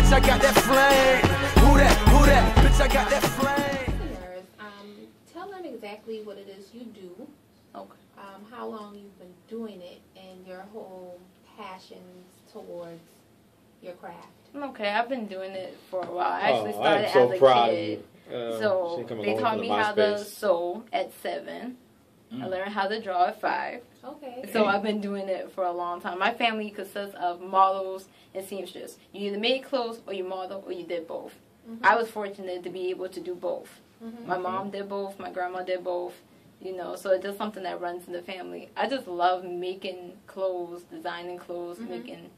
bitch, I got that flame. Who that, bitch, I got that flame. Tell them exactly what it is you do. Okay. How long you've been doing it, and your whole passions towards your craft. Okay, I've been doing it for a while. I actually started I'm so as a proud kid. of you. So they taught me how to sew at 7. I learned how to draw at 5. Okay. So I've been doing it for a long time. My family consists of models and seamstress. You either made clothes or you modeled or you did both. I was fortunate to be able to do both. My mom did both. My grandma did both. You know, so it's just something that runs in the family. I just love making clothes, designing clothes, making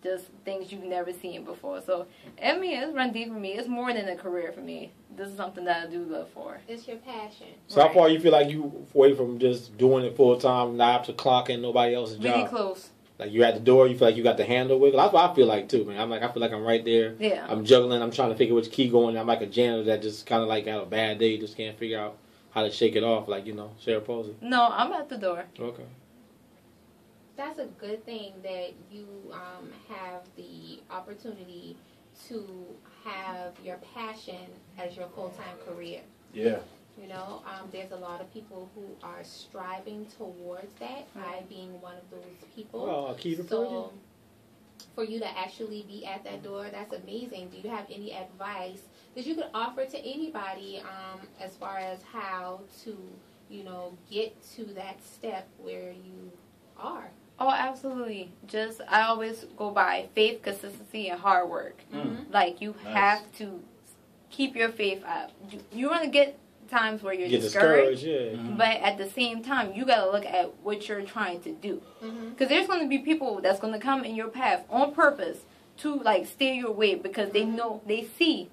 just things you've never seen before. So, I mean, it's run deep for me. It's more than a career for me. This is something that I do love for. It's your passion. So how far you feel like you away from just doing it full time, not to clock in nobody else's job? Really close. Like you're at the door, you feel like you got the handle wiggle. That's what I feel like too, man. I feel like I'm right there. Yeah. I'm juggling. I'm trying to figure which key going. I'm like a janitor that just kind of like had a bad day, just can't figure out how to shake it off. Like Sarah Posey. No, I'm at the door. Okay. That's a good thing that you have the opportunity to have your passion as your full-time career. Yeah. You know, there's a lot of people who are striving towards that. I being one of those people. Well, so for you to actually be at that door, that's amazing. Do you have any advice that you could offer to anybody as far as how to, get to that step where you are? Oh, absolutely. I always go by faith, consistency, and hard work. Like, you have to keep your faith up. You're going to get times where you're discouraged, but at the same time, you got to look at what you're trying to do. Because there's going to be people that's going to come in your path on purpose to, like, steer your way because they know, they see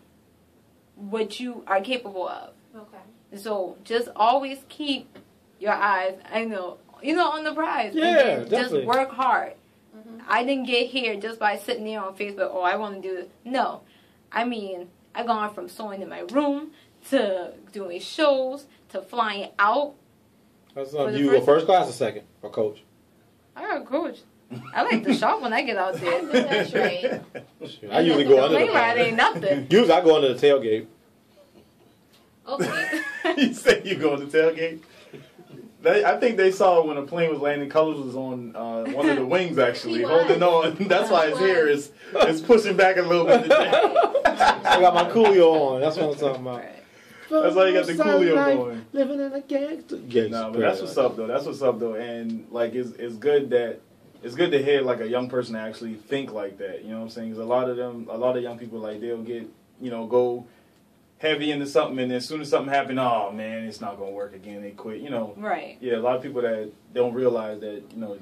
what you are capable of. Okay. So just always keep your eyes, on the prize. Yeah, and then definitely. just work hard. I didn't get here just by sitting there on Facebook, I want to do this. No. I mean, I've gone from sewing in my room to doing shows to flying out. That's you go first class or second? Or coach? I got a coach. I like to shop when I get out there. That's right. I usually go under the plane. Ain't nothing. Usually I go under the tailgate. Okay. You say you go on the tailgate? I think they saw when a plane was landing, Colors was on one of the wings actually, holding on. That's why his hair is pushing back a little bit today. I got my Coolio on. That's what I'm talking about. Right. That's why you got the Coolio going. Living in a gangster. No, but that's what's up though. That's what's up though, and like it's good to hear like a young person actually think like that. You know what I'm saying? Because a lot of young people like they'll get go heavy into something, and then as soon as something happens, oh man, it's not gonna work again. They quit. Right. Yeah, a lot of people that don't realize that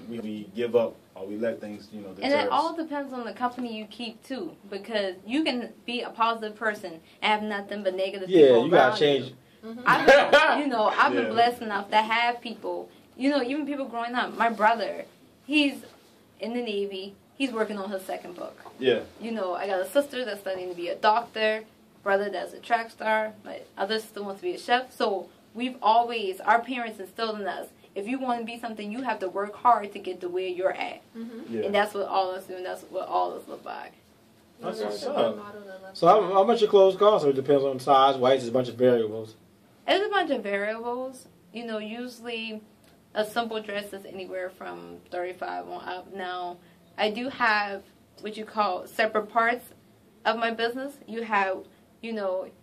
we give up or we let things deter And it us. all depends on the company you keep too, because you can be a positive person and have nothing but negative people around you gotta change. I've been blessed enough to have people. Even people growing up. My brother, he's in the Navy. He's working on his second book. Yeah. I got a sister that's studying to be a doctor. Brother that's a track star. My other sister wants to be a chef. So our parents instilled in us, if you want to be something, you have to work hard to get to where you're at. Yeah. And that's what all of us do, and that's what all of us look like. That's what's up. So how much your clothes cost? Or it depends on size, weight, there's a bunch of variables. There's a bunch of variables. Usually a simple dress is anywhere from $35 on up. Now, I do have what you call separate parts of my business. You have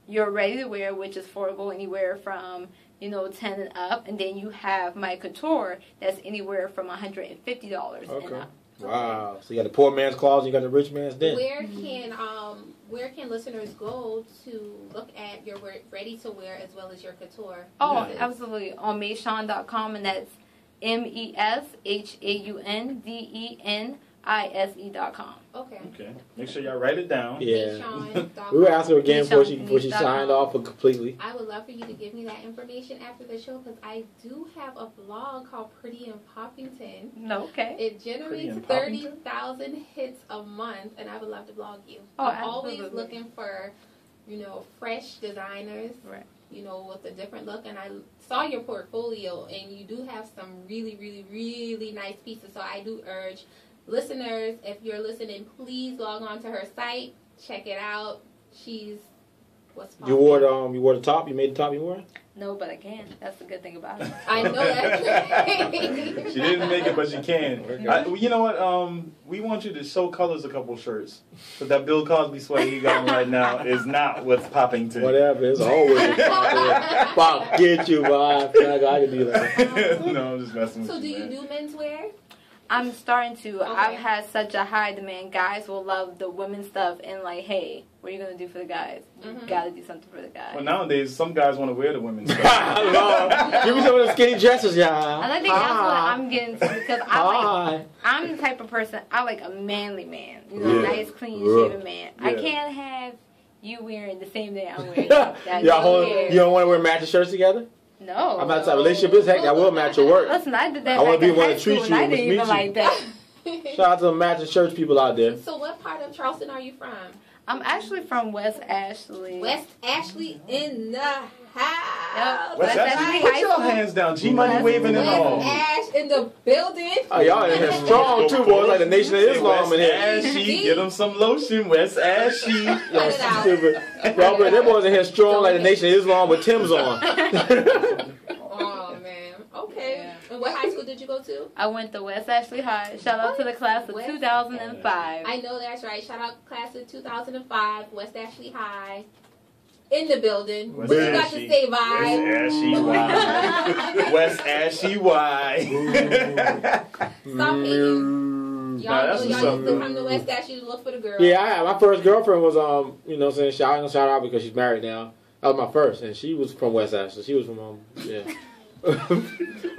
your ready-to-wear, which is affordable anywhere from, 10 and up. And then you have my couture that's anywhere from $150 and up. Wow. So you got the poor man's closet, you got the rich man's den. Where can listeners go to look at your ready-to-wear as well as your couture? Oh, absolutely. On Meshaun.com, and that's MESHAUNDENISE.com. Okay. Make sure y'all write it down. Yeah. Meshaun.com. We will ask her again before she signed off completely. I would love for you to give me that information after the show because I do have a blog called Pretty in Poppington. Okay. It generates 30,000 hits a month, and I would love to blog you. Oh, I'm always absolutely. looking for, fresh designers. Right. With a different look, and I saw your portfolio, and you do have some really, really, really nice pieces. So I do urge listeners, if you're listening, please log on to her site check it out. She's what's You wore the top. You made the top. You wore it. No, but I can. That's the good thing about it. I know that. She didn't make it, but she can. You know what? We want you to show colors a couple shirts. But that Bill Cosby sweater you got on right now is not what's popping to you. Whatever. It's always pop. Get you, boy. I can do that. No, I'm just messing with you. So do you man. do menswear? I'm starting to. Okay. I've had such a high demand. Guys will love the women's stuff and like, hey, what are you gonna do for the guys? You gotta do something for the guys. Well, nowadays, some guys want to wear the women's stuff. Give me some of the skinny dresses, y'all. And I think that's what I'm getting to because I'm the type of person, I like a manly man. You know, Yeah. nice, clean shaven man. I Yeah. can't have you wearing the same thing I'm wearing. That's You don't want to wear matching shirts together? No. I'm not saying relationship is heck. I will match your work. Listen, I did that I wanna back be in one high to treat school you and I and didn't meet even you. like that. Shout out to the matching church people out there. So what part of Charleston are you from? I'm actually from West Ashley. West Ashley in the house. Yep. West That's Ashley, right. put High your school. hands down. G-Money waving and all. West Ash in the building. Oh, y'all in here strong too, boys. Like the Nation of Islam in West here. Ashy, get them some lotion. West Ashy. Y'all Cut it out. stupid. Y'all, bro, them boys in here strong like the Nation of Islam with Tim's on. Oh man. Okay. Yeah. And what high school did you go to? I went to West Ashley High. Shout out to the class of West- 2005. I know that's right. Shout out class of 2005, West Ashley High. In the building. What you got to Ashy. say, West Vibe? Ashy Y. West Ashy Y. Stop hating. Nah, Y'all that's know what's y'all up, used to though. come to West Ashley to look for the girl. Yeah, my first girlfriend was you know, saying shout out because she's married now. That was my first, and she was from West Ashley. She was from yeah. I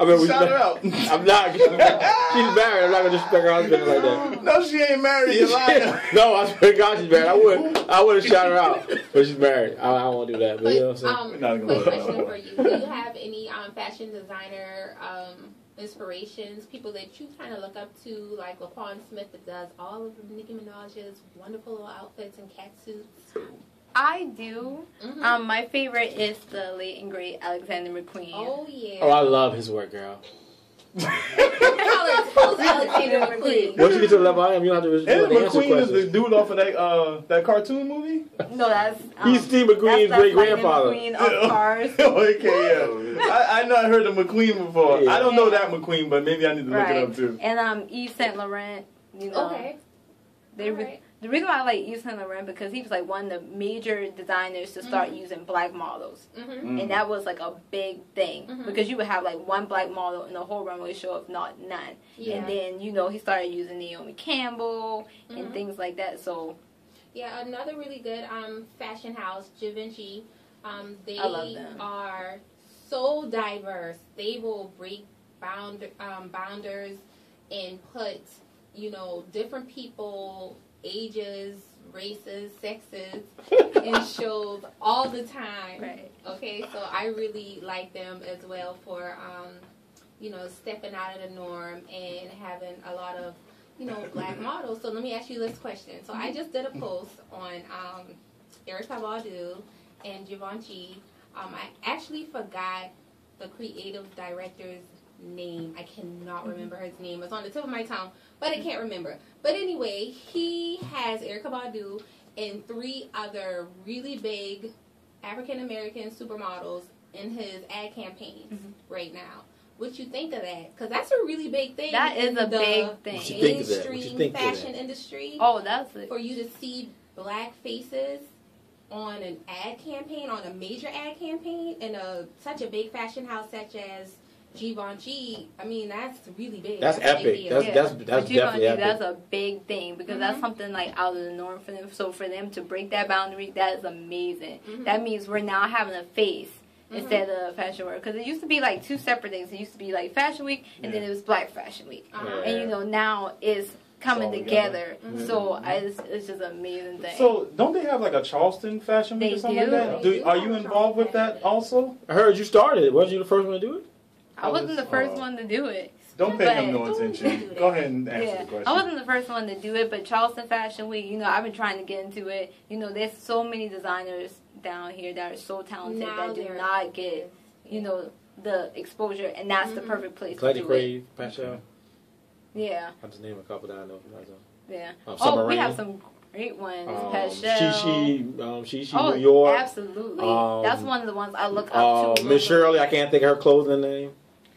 mean, Shout her out. I'm not. She's married. I'm not gonna disrespect her husband like that. No, she ain't married. You lying. No, I swear to God, she's married. I would have shout her out, but she's married. I won't do that. But you know what I'm saying? Not gonna Quick let her question know. for you. Do you have any fashion designer inspirations, people that you kind of look up to, like LaQuan Smith that does all of Nicki Minaj's wonderful little outfits and cat suits? I do. Mm-hmm. My favorite is the late and great Alexander McQueen. Oh, yeah. Oh, I love his work, girl. Who's Alexander McQueen? Once you get to the level I am, you don't have to Isn't answer McQueen is the questions. dude off of that cartoon movie? No, that's He's Steve McQueen's that's great-grandfather. Lightning McQueen of Cars. Okay, yeah. I know I heard of McQueen before. Yeah. I don't know that McQueen, but maybe I need to look it up too. And Yves Saint Laurent. You know, Okay. they the reason why I like Yves Saint Laurent because he was like one of the major designers to start using black models, and that was like a big thing because you would have like one black model in the whole runway show, if not none. Yeah. And then he started using Naomi Campbell and things like that. So Yeah, another really good fashion house, Givenchy. They I love them. are so diverse. They will break bounders and put, different people, ages, races, sexes in shows all the time. Right. Okay, so I really like them as well for, stepping out of the norm and having a lot of, black models. So let me ask you this question. So I just did a post on Erykah Badu and Givenchy. I actually forgot the creative director's name. I cannot remember his name. It's on the tip of my tongue, but I can't remember. But anyway, he has Erykah Badu and 3 other really big African American supermodels in his ad campaigns right now. What you think of that? Because that's a really big thing. That is in a the big thing. What you think of that? What you mainstream think of fashion that? industry. oh, that's it. For you to see black faces on an ad campaign, on a major ad campaign, in such a big fashion house such as Givenchy, I mean, that's really big. That's a big epic. deal. That's But definitely Givenchy, epic. that's a big thing because that's something like out of the norm for them. So for them to break that boundary, that is amazing. That means we're now having a face instead of fashion week. Because it used to be like 2 separate things. It used to be like Fashion Week and then it was Black Fashion Week. And now it's coming all together. So it's just an amazing thing. So don't they have like a Charleston Fashion Week They or something do. like that? They do Are have you a involved with Charleston that also? I heard you started it. Wasn't you the first one to do it? I wasn't the first one to do it. Don't pay him no Don't attention. do that. Go ahead and answer the question. I wasn't the first one to do it, but Charleston Fashion Week, I've been trying to get into it. There's so many designers down here that are so talented Now that do there not get, the exposure, and that's the perfect place Glad to you do it. crave, Pasha. Yeah, I'll just name a couple that I know. yeah. Summer we Rain. have some great ones. Shishi, New York. Absolutely. That's one of the ones I look up to. Miss Shirley, I can't think of her clothing name.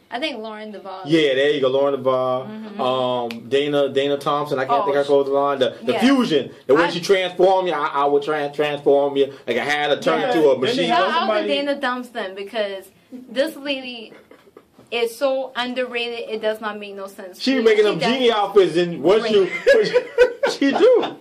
I think Lauren Duvall. Yeah, there you go, Lauren Duvall. Dana Thompson, I can't think of her clothing line. The fusion, the way she transformed you, I would transform you. Like I had to turn into a machine. Shout out to Dana Thompson because this lady is so underrated. It does not make no sense. She making them genie outfits, and what she do?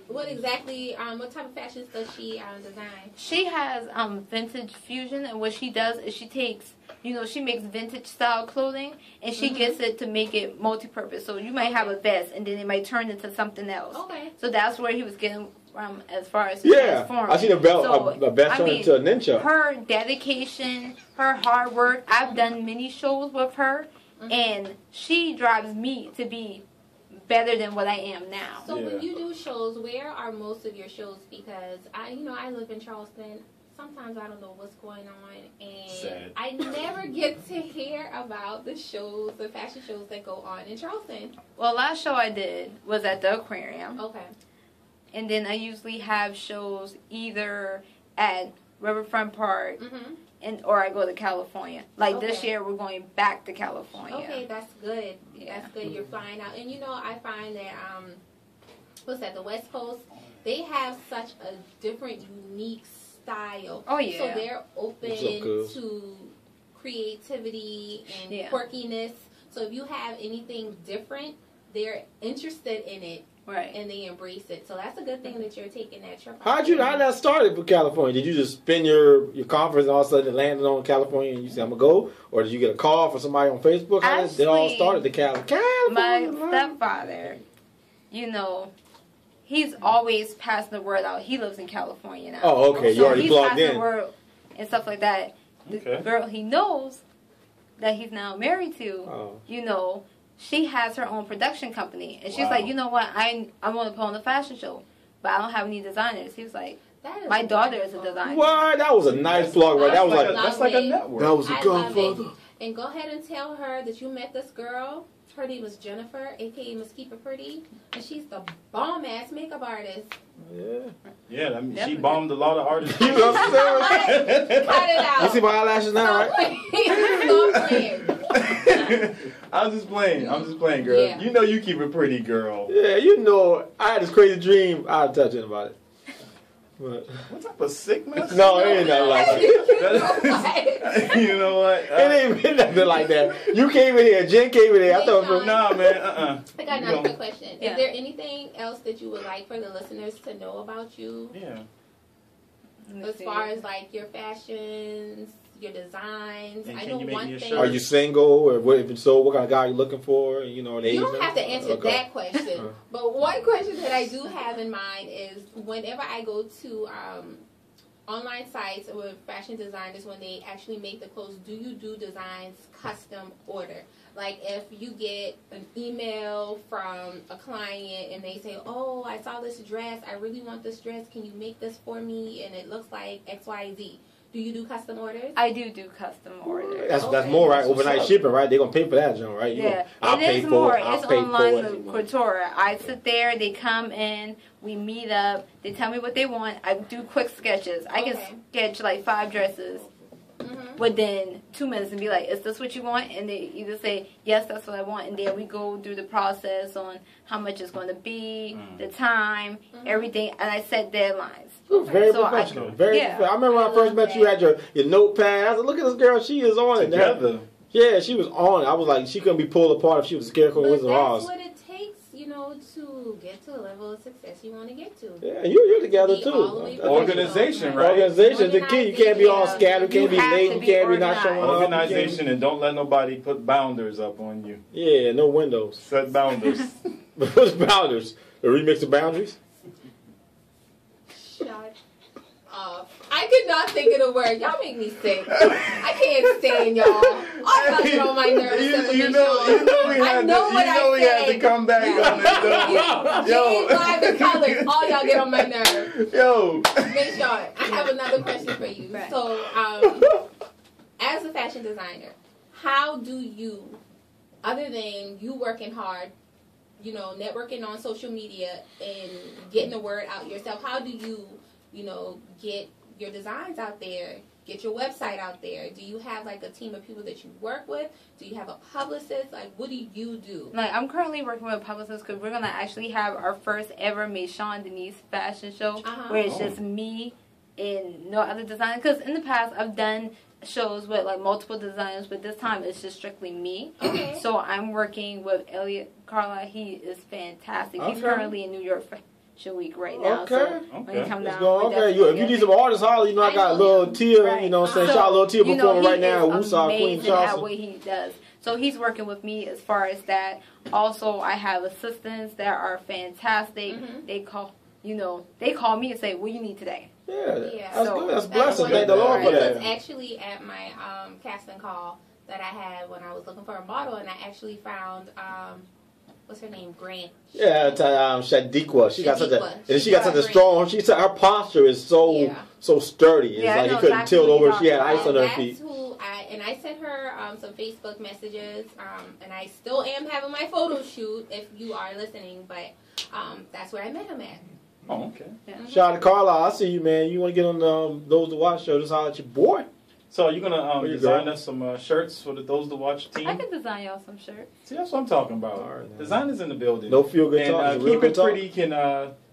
What exactly? What type of fashions does she design? She has vintage fusion, and what she does is she takes, she makes vintage style clothing, and she gets it to make it multi-purpose. So you might have a vest, and then it might turn into something else. Okay. So that's where he was getting from as far as transforming. I seen a vest turn into a ninja. Her dedication, her hard work. I've done many shows with her, and she drives me to be better than what I am now. So when you do shows, where are most of your shows? Because I live in Charleston. Sometimes I don't know what's going on, and I never get to hear about the fashion shows that go on in Charleston. Well, last show I did was at the aquarium. Okay. And then I usually have shows either at Riverfront Park, or I go to California. Like this year, we're going back to California. Okay, that's good. Yeah. That's good. You're flying out, and I find that the West Coast, they have such a different, unique style. Oh yeah. So they're open to creativity and quirkiness. So if you have anything different, they're interested in it. Right. And they embrace it. So that's a good thing that you're taking that trip. How that started for California? Did you just spend your conference and all of a sudden it landed on California and you said, I'm going to go? Or did you get a call from somebody on Facebook? How did it all started to California? My stepfather, he's always passing the word out. He lives in California now. Oh, okay. So you already plugged in. He's passing the word and stuff like that. The girl he knows that he's now married to, she has her own production company. And she's like, you know what, I want to put on a fashion show, but I don't have any designers. He was like, my daughter is a designer. What? That was a nice plug, right? That was that's like a network. That was a godfather. And go ahead and tell her that you met this girl. Her name was Jennifer, a.k.a. Miss Keep It Pretty. And she's the bomb-ass makeup artist. Yeah, she bombed a lot of artists. Cut it out. You see my eyelashes now, right? Stop playing. I'm just playing, girl. Yeah. You keep it pretty, girl. Yeah, I had this crazy dream. I'll touch it about it. But what type of sick mess? No, it ain't nothing like that. You know what? It ain't been nothing like that. You came in here. Jen came in here. I thought, nah, man. I got another quick question. Is there anything else that you would like for the listeners to know about you? Yeah. As far as like your fashions, your designs. And I know one thing. Are you single, or if so, what kind of guy are you looking for? You don't have to answer that question. But one question that I do have in mind is whenever I go to online sites with fashion designers, when they actually make the clothes, do you do designs custom order? Like if you get an email from a client and they say, oh, I saw this dress, I really want this dress, can you make this for me? And it looks like XYZ. Do you do custom orders? I do custom orders. That's more, right? Overnight shipping, right? They're going to pay for that, John, right? It is more. It's online with Couture. I sit there, they come in, we meet up, they tell me what they want. I do quick sketches. I can sketch like 5 dresses within 2 minutes and be like, is this what you want? And they either say, yes, that's what I want. And then we go through the process on how much it's going to be, the time, everything. And I set deadlines. Very professional. Professional. I remember when I first met you, had your notepad. I said, look at this girl. She is on it. Together. Yeah, she was on it. I was like, she couldn't be pulled apart if she was a Scarecrow Wizard of Oz. That's what it takes, to get to the level of success you want to get to. Yeah, you're together too. Organization, right? Organization. The key. You can't be all scattered. You can't be late. You can't be not showing up. Organization, and don't let nobody put bounders up on you. Yeah, no windows. Set bounders. What's bounders? The remix of Boundaries? Shut up. I could not think of the word. Y'all make me sick. I can't stand y'all. All y'all get on my nerves. You know we had to come back on it. J-Vive the colors. All y'all get on my nerves. Yo. Meshaun, I have another question for you. Right. So, as a fashion designer, how do you, other than you working hard, you know, networking on social media and getting the word out yourself, how do you, you know, get your designs out there, get your website out there? Do you have like a team of people that you work with? Do you have a publicist? Like, what do you do? Like, I'm currently working with a publicist because we're going to actually have our first ever Meshaun Denise fashion show where it's just me and no other designer. Because in the past, I've done shows with like multiple designers, but this time it's just strictly me. Okay. So I'm working with Elliot Carla. He is fantastic. He's currently in New York Fashion Week right now. Okay. So when he come down, If you need some artists, holler. You know, I got a little Tia. You know what I'm saying? Shout out little Tia performing right now. Woosah, Queen Charleston. At what he does. So he's working with me as far as that. Also, I have assistants that are fantastic. They call me and say, "What do you need today?" Yeah, that's good. That's a blessing. Thank the Lord for that. I was actually at my casting call that I had when I was looking for a model, and I actually found what's her name, Grant. Yeah, Shadiqua. She got such a strong. She said her posture is so sturdy. It's like you couldn't tilt over. She had ice on her feet. I sent her some Facebook messages, and I still am having my photo shoot. If you are listening, but that's where I met him at. Oh, okay. Yeah. Shout out to Carla. I see you, man. You want to get on Those to Watch show? Just holler at your boy. So you're gonna design us some shirts for the Those to Watch team? I can design y'all some shirts. See, that's what I'm talking about. All right, designers in the building. No feel good talk. And Keep It Pretty can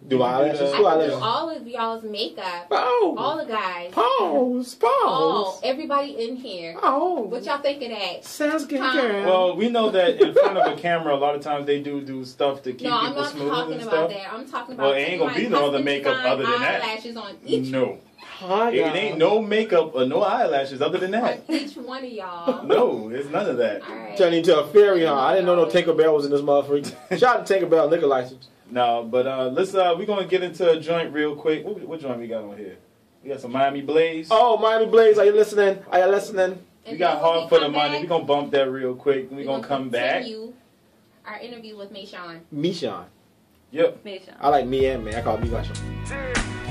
do eyelashes. I can do all of y'all's makeup. Oh. All the guys. Pause. Oh, everybody in here. Oh. What y'all think of that? Sounds good, girl. Well, we know that in front of a camera, a lot of times they do stuff to keep people smooth and stuff. No, I'm not talking about that. I'm talking about. Well, it ain't gonna be no other makeup other than that. Eyelashes on each. No. It ain't no makeup or no eyelashes other than that. On each one of y'all. No, it's none of that. All right. Turning into a fairy, huh? I didn't know no Tinkerbell was in this motherfucker. Shout out to Tinkerbell liquor license. No, but let's we're gonna get into a joint real quick. What joint we got on here? We got some Miami Blaze. Oh, Miami Blaze, are you listening? We got Hard for the Money. We're gonna bump that real quick. We're gonna come back. Our interview with Meshaun. Meshaun. Yep. Meshaun. I like me and man. I call me Meshaun.